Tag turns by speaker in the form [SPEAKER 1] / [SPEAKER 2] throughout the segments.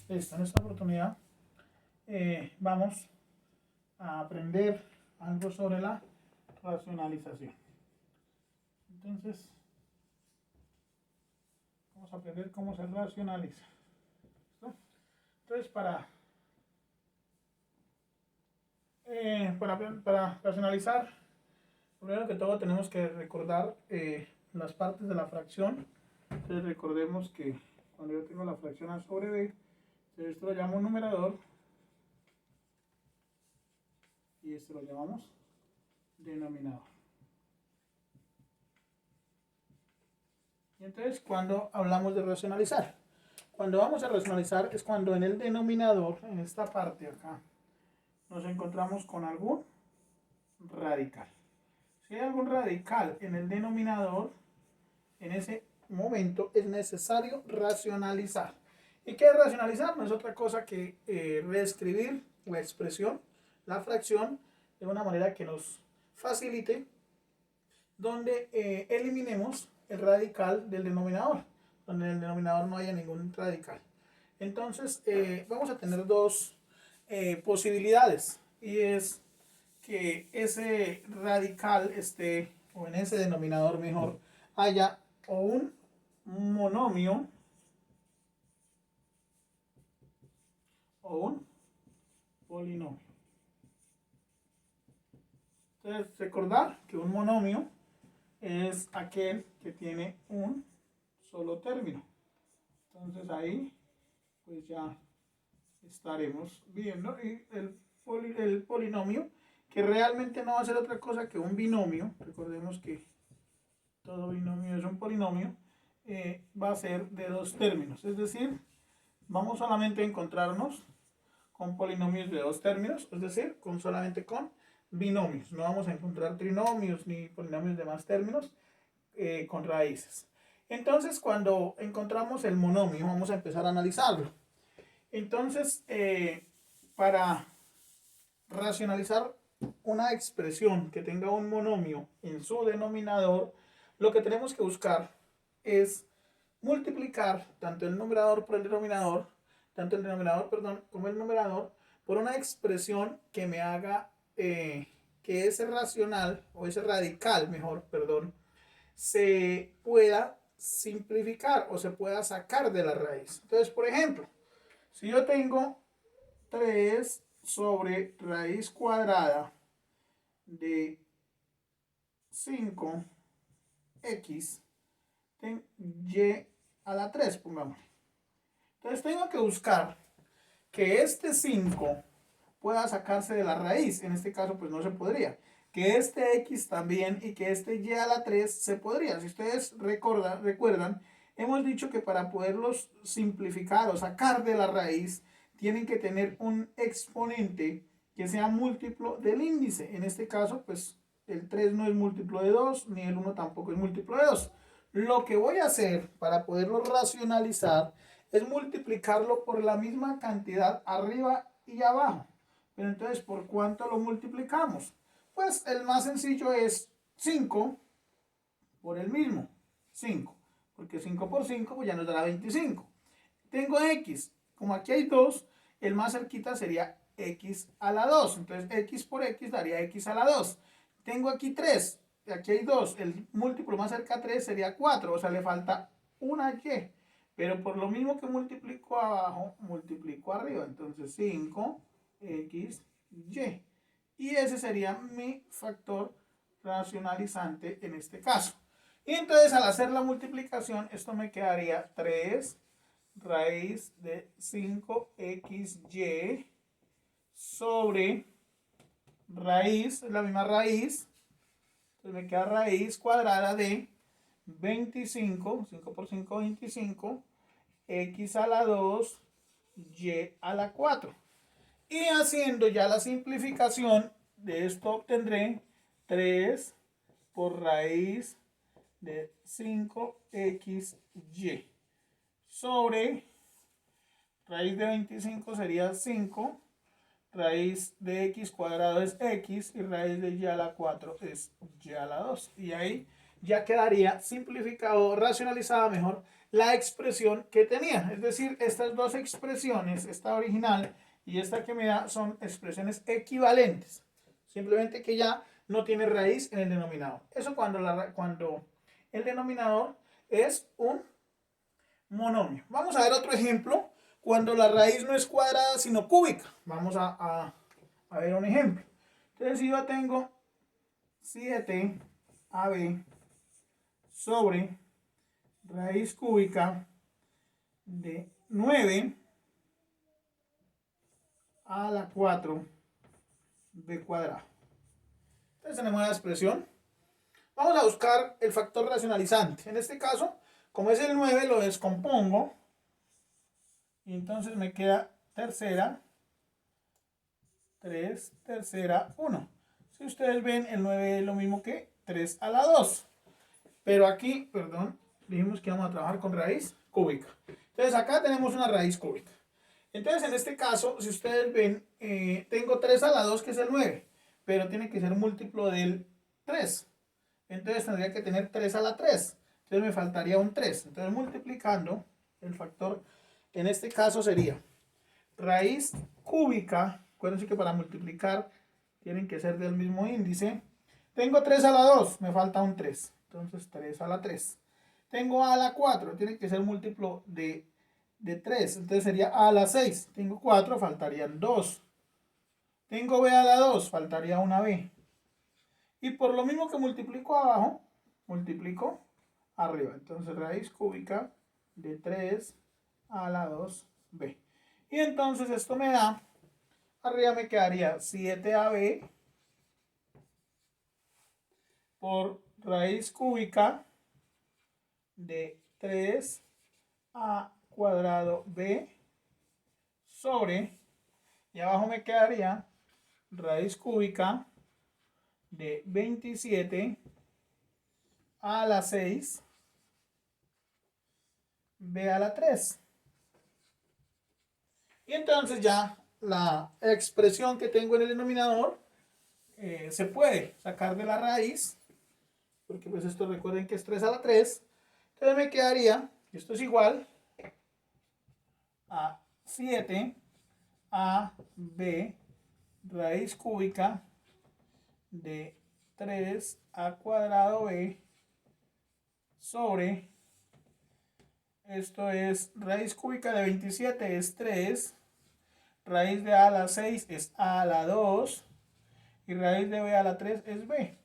[SPEAKER 1] Listo, en esta oportunidad vamos a aprender algo sobre la racionalización. Entonces, vamos a aprender cómo se racionaliza. ¿Listo? Entonces, para racionalizar, primero que todo tenemos que recordar las partes de la fracción. Entonces, recordemos que cuando yo tengo la fracción a sobre b, esto lo llamo numerador y esto lo llamamos denominador. Y entonces, cuando hablamos de racionalizar, cuando vamos a racionalizar es cuando en el denominador, en esta parte acá, nos encontramos con algún radical. Si hay algún radical en el denominador, en ese momento es necesario racionalizar. ¿Y qué es racionalizar? No es otra cosa que reescribir la expresión, la fracción, de una manera que nos facilite, donde eliminemos el radical del denominador, donde en el denominador no haya ningún radical. Entonces vamos a tener dos posibilidades, y es que ese radical esté, o en ese denominador mejor, haya o un monomio o un polinomio. Entonces, recordar que un monomio es aquel que tiene un solo término. Entonces ahí pues ya estaremos viendo el polinomio, que realmente no va a ser otra cosa que un binomio. Recordemos que todo binomio es un polinomio. Va a ser de dos términos, es decir, vamos solamente a encontrarnos con polinomios de dos términos, es decir, solamente con binomios. No vamos a encontrar trinomios ni polinomios de más términos con raíces. Entonces, cuando encontramos el monomio, vamos a empezar a analizarlo. Entonces, para racionalizar una expresión que tenga un monomio en su denominador, lo que tenemos que buscar es multiplicar tanto el numerador por el denominador, tanto el denominador, perdón, como el numerador, por una expresión que me haga que ese racional, o ese radical, mejor, perdón, se pueda simplificar o se pueda sacar de la raíz. Entonces, por ejemplo, si yo tengo 3 sobre raíz cuadrada de 5x y a la 3, pongamos. Entonces tengo que buscar que este 5 pueda sacarse de la raíz. En este caso pues no se podría. Que este x también y que este y a la 3 se podría. Si ustedes recuerdan, hemos dicho que para poderlos simplificar o sacar de la raíz, tienen que tener un exponente que sea múltiplo del índice. En este caso pues el 3 no es múltiplo de 2, ni el 1 tampoco es múltiplo de 2. Lo que voy a hacer para poderlo racionalizar es multiplicarlo por la misma cantidad arriba y abajo. Pero entonces, ¿por cuánto lo multiplicamos? Pues el más sencillo es 5 por el mismo, 5. Porque 5 por 5 pues ya nos dará 25. Tengo x, como aquí hay 2, el más cerquita sería x a la 2. Entonces x por x daría x a la 2. Tengo aquí 3, aquí hay 2, el múltiplo más cerca a 3 sería 4, o sea, le falta una y. Pero por lo mismo que multiplico abajo, multiplico arriba. Entonces 5xy. Y ese sería mi factor racionalizante en este caso. Y entonces al hacer la multiplicación, esto me quedaría 3 raíz de 5xy sobre raíz, es la misma raíz. Entonces me queda raíz cuadrada de 25, 5 por 5, 25, x a la 2, y a la 4. Y haciendo ya la simplificación de esto obtendré 3 por raíz de 5xy sobre raíz de 25 sería 5, raíz de x cuadrado es x y raíz de y a la 4 es y a la 2. Y ahí ya quedaría simplificado, racionalizada mejor, la expresión que tenía. Es decir, estas dos expresiones, esta original y esta que me da, son expresiones equivalentes. Simplemente que ya no tiene raíz en el denominador. Eso cuando el denominador es un monomio. Vamos a ver otro ejemplo cuando la raíz no es cuadrada sino cúbica. Vamos a ver un ejemplo. Entonces, si yo tengo 7ab sobre raíz cúbica de 9 a la 4b cuadrado. Entonces tenemos la expresión. Vamos a buscar el factor racionalizante. En este caso, como es el 9, lo descompongo. Y entonces me queda tercera, 3, tercera, 1. Si ustedes ven, el 9 es lo mismo que 3 a la 2. Pero aquí, perdón, dijimos que vamos a trabajar con raíz cúbica. Entonces acá tenemos una raíz cúbica. Entonces en este caso, si ustedes ven, tengo 3 a la 2 que es el 9. Pero tiene que ser múltiplo del 3. Entonces tendría que tener 3 a la 3. Entonces me faltaría un 3. Entonces multiplicando el factor, en este caso sería raíz cúbica. Acuérdense que para multiplicar tienen que ser del mismo índice. Tengo 3 a la 2, me falta un 3. Entonces 3 a la 3. Tengo a la 4, tiene que ser múltiplo de 3. Entonces sería a la 6. Tengo 4, faltarían 2. Tengo b a la 2, faltaría una b. Y por lo mismo que multiplico abajo, multiplico arriba. Entonces raíz cúbica de 3 a la 2b. Y entonces esto me da, arriba me quedaría 7ab por raíz cúbica de 3a cuadrado b sobre, y abajo me quedaría raíz cúbica de 27 a la 6 b a la 3. Y entonces ya la expresión que tengo en el denominador se puede sacar de la raíz, porque pues esto recuerden que es 3 a la 3. Entonces me quedaría, esto es igual a 7 a b raíz cúbica de 3a cuadrado b sobre, esto es raíz cúbica de 27 es 3, raíz de a a la 6 es a a la 2 y raíz de b a la 3 es b.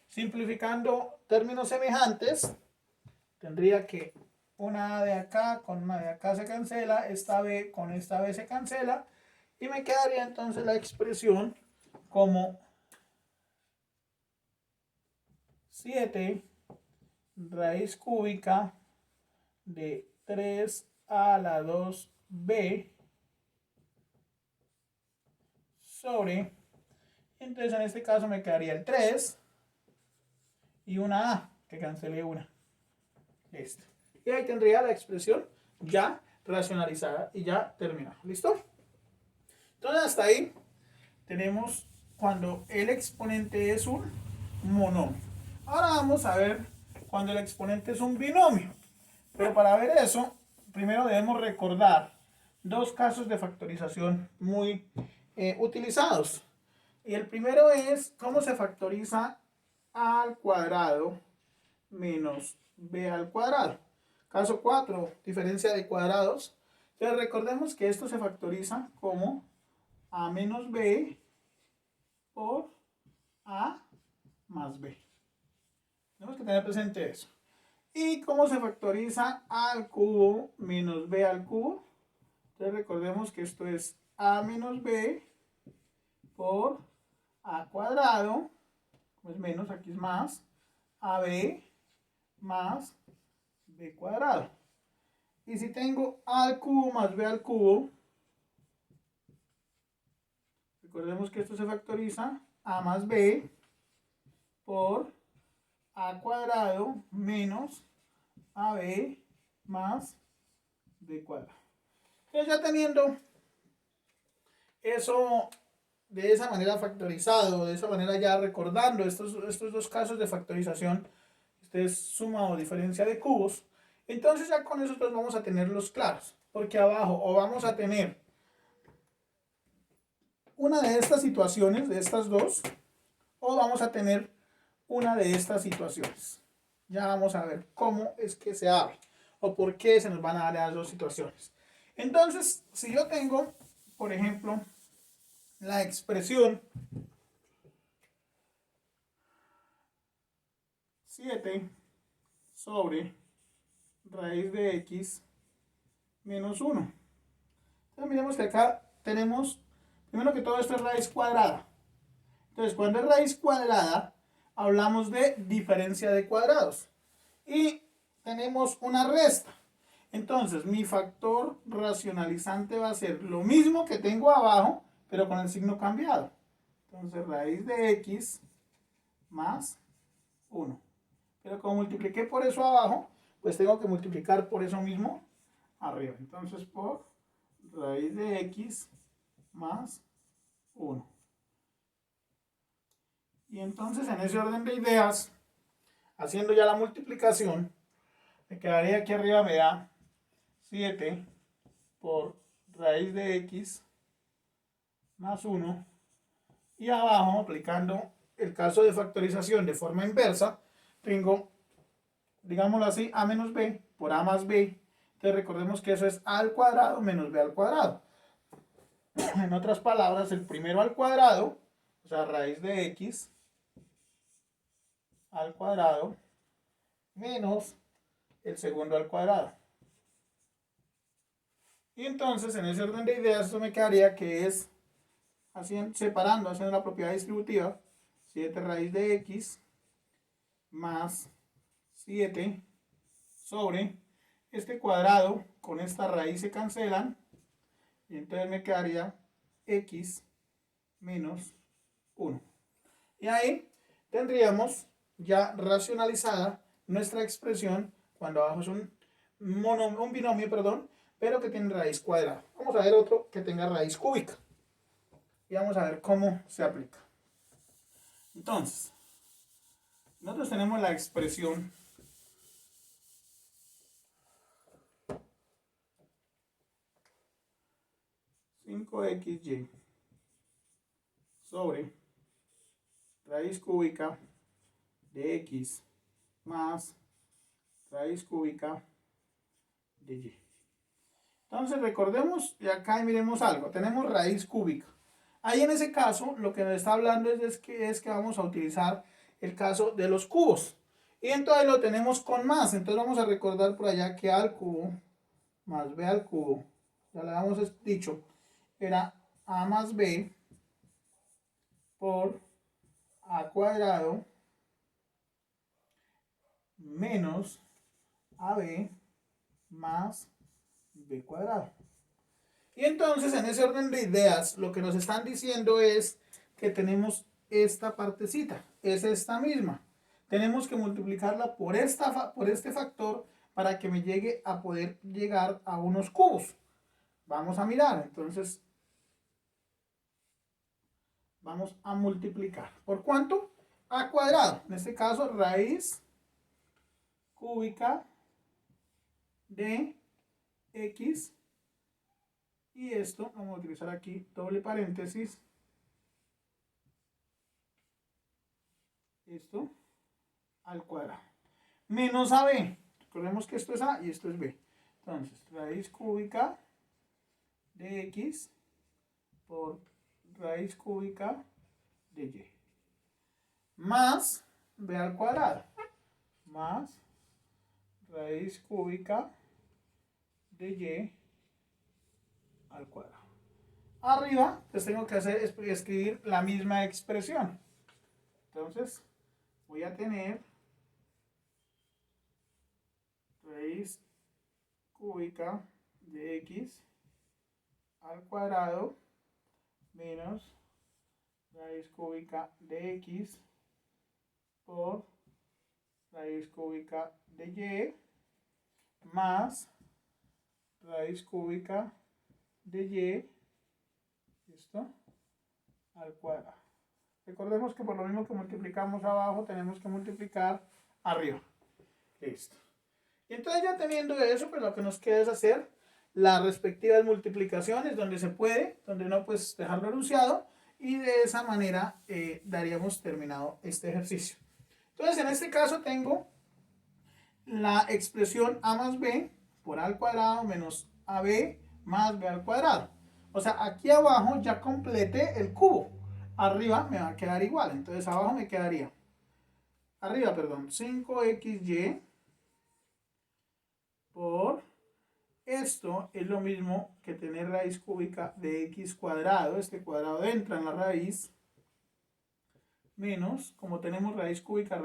[SPEAKER 1] Simplificando términos semejantes, tendría que una a de acá con una de acá se cancela, esta b con esta b se cancela y me quedaría entonces la expresión como 7 raíz cúbica de 3 a la 2b sobre, entonces en este caso me quedaría el 3 y una a, que cancelé una. Listo. Y ahí tendría la expresión ya racionalizada y ya terminada. ¿Listo? Entonces hasta ahí tenemos cuando el exponente es un monomio. Ahora vamos a ver cuando el exponente es un binomio. Pero para ver eso, primero debemos recordar dos casos de factorización muy utilizados. Y el primero es cómo se factoriza a al cuadrado menos b al cuadrado. Caso 4, diferencia de cuadrados. Entonces recordemos que esto se factoriza como a menos b por a más b. Tenemos que tener presente eso. ¿Y cómo se factoriza a al cubo menos b al cubo? Entonces recordemos que esto es a menos b por a cuadrado, pues menos, aquí es más, ab más b cuadrado. Y si tengo a al cubo más b al cubo, recordemos que esto se factoriza a más b por a cuadrado menos ab más b cuadrado. Entonces ya teniendo eso de esa manera factorizado, de esa manera ya recordando estos dos casos de factorización, este es suma o diferencia de cubos, Entonces ya con eso pues vamos a tenerlos claros, porque abajo o vamos a tener una de estas situaciones, de estas dos, o vamos a tener una de estas situaciones. Ya vamos a ver cómo es que se abre o por qué se nos van a dar las dos situaciones. Entonces, si yo tengo, por ejemplo, la expresión 7 sobre raíz de x menos 1. Entonces miremos que acá tenemos, primero que todo, esto es raíz cuadrada. Entonces, cuando es raíz cuadrada, hablamos de diferencia de cuadrados. Y tenemos una resta. Entonces, mi factor racionalizante va a ser lo mismo que tengo abajo, pero con el signo cambiado. Entonces, raíz de x más 1. Pero como multipliqué por eso abajo, pues tengo que multiplicar por eso mismo arriba. Entonces, por raíz de x más 1. Y entonces, en ese orden de ideas, haciendo ya la multiplicación, me quedaría aquí arriba, me da 7 por raíz de x más 1. Y abajo, aplicando el caso de factorización de forma inversa, tengo, digámoslo así, a menos b por a más b. Entonces recordemos que eso es a al cuadrado menos b al cuadrado. En otras palabras, el primero al cuadrado, o sea, raíz de x al cuadrado menos el segundo al cuadrado. Y entonces, en ese orden de ideas, esto me quedaría que es, separando, haciendo la propiedad distributiva, 7 raíz de x más 7 sobre este cuadrado con esta raíz se cancelan y entonces me quedaría x menos 1. Y ahí tendríamos ya racionalizada nuestra expresión cuando abajo es un binomio, pero que tiene raíz cuadrada. Vamos a ver otro que tenga raíz cúbica y vamos a ver cómo se aplica. Entonces, nosotros tenemos la expresión (5xy) sobre raíz cúbica de x más raíz cúbica de y. Entonces recordemos, y acá miremos algo, tenemos raíz cúbica. Ahí en ese caso lo que nos está hablando es que vamos a utilizar el caso de los cubos. Y entonces lo tenemos con más. Entonces vamos a recordar por allá que a al cubo más b al cubo, ya le habíamos dicho, era a más b por a cuadrado menos ab más b cuadrado. Y entonces en ese orden de ideas lo que nos están diciendo es que tenemos esta partecita, es esta misma. Tenemos que multiplicarla por este factor para que me llegue a poder llegar a unos cubos. Vamos a mirar, entonces vamos a multiplicar. ¿Por cuánto? A cuadrado. En este caso, raíz cúbica de x. Y esto, vamos a utilizar aquí doble paréntesis. Esto al cuadrado. Menos AB. Recordemos que esto es A y esto es B. Entonces, raíz cúbica de x por raíz cúbica de y. Más b al cuadrado. Más raíz cúbica de y al cuadrado. Arriba, pues tengo que escribir la misma expresión. Entonces, voy a tener raíz cúbica de x al cuadrado menos raíz cúbica de x por raíz cúbica de y más raíz cúbica de y, ¿listo? Al cuadrado. Recordemos que por lo mismo que multiplicamos abajo, tenemos que multiplicar arriba. Listo. Y entonces ya teniendo eso, pues lo que nos queda es hacer las respectivas multiplicaciones donde se puede, donde no, pues dejarlo enunciado, y de esa manera daríamos terminado este ejercicio. Entonces en este caso tengo la expresión a más b por a al cuadrado menos ab más b al cuadrado. O sea, aquí abajo ya completé el cubo. Arriba me va a quedar igual. Entonces abajo me quedaría, arriba, perdón, 5xy por, esto es lo mismo que tener raíz cúbica de x cuadrado. Este cuadrado entra en la raíz. Menos, como tenemos raíz cúbica,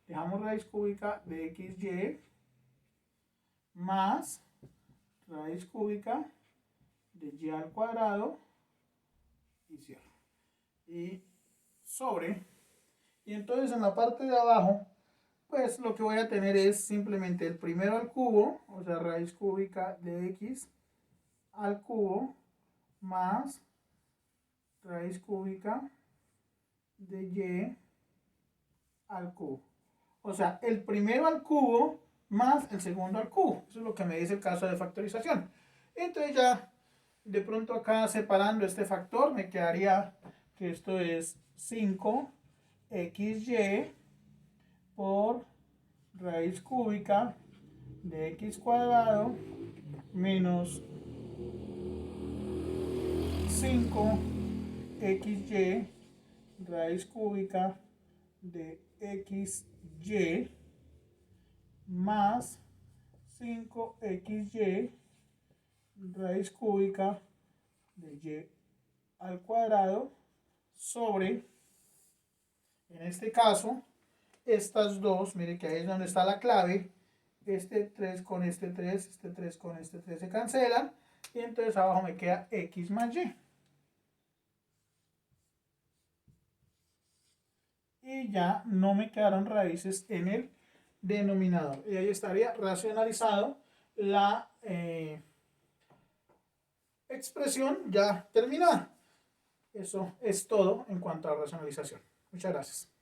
[SPEAKER 1] dejamos raíz cúbica de xy más raíz cúbica de y al cuadrado y cierro. Y sobre. Y entonces en la parte de abajo, pues lo que voy a tener es simplemente el primero al cubo, o sea, raíz cúbica de x al cubo más raíz cúbica de y al cubo. O sea, el primero al cubo más el segundo al cubo. Eso es lo que me dice el caso de factorización. Entonces ya de pronto acá separando este factor me quedaría que esto es 5xy por raíz cúbica de x cuadrado menos 5xy raíz cúbica de xy más 5xy raíz cúbica de y al cuadrado sobre, en este caso, estas dos, mire que ahí es donde está la clave, este 3 con este 3, este 3 con este 3 se cancelan, y entonces abajo me queda x más y. Y ya no me quedaron raíces en el denominador. Y ahí estaría racionalizado la expresión ya terminada. Eso es todo en cuanto a racionalización. Muchas gracias.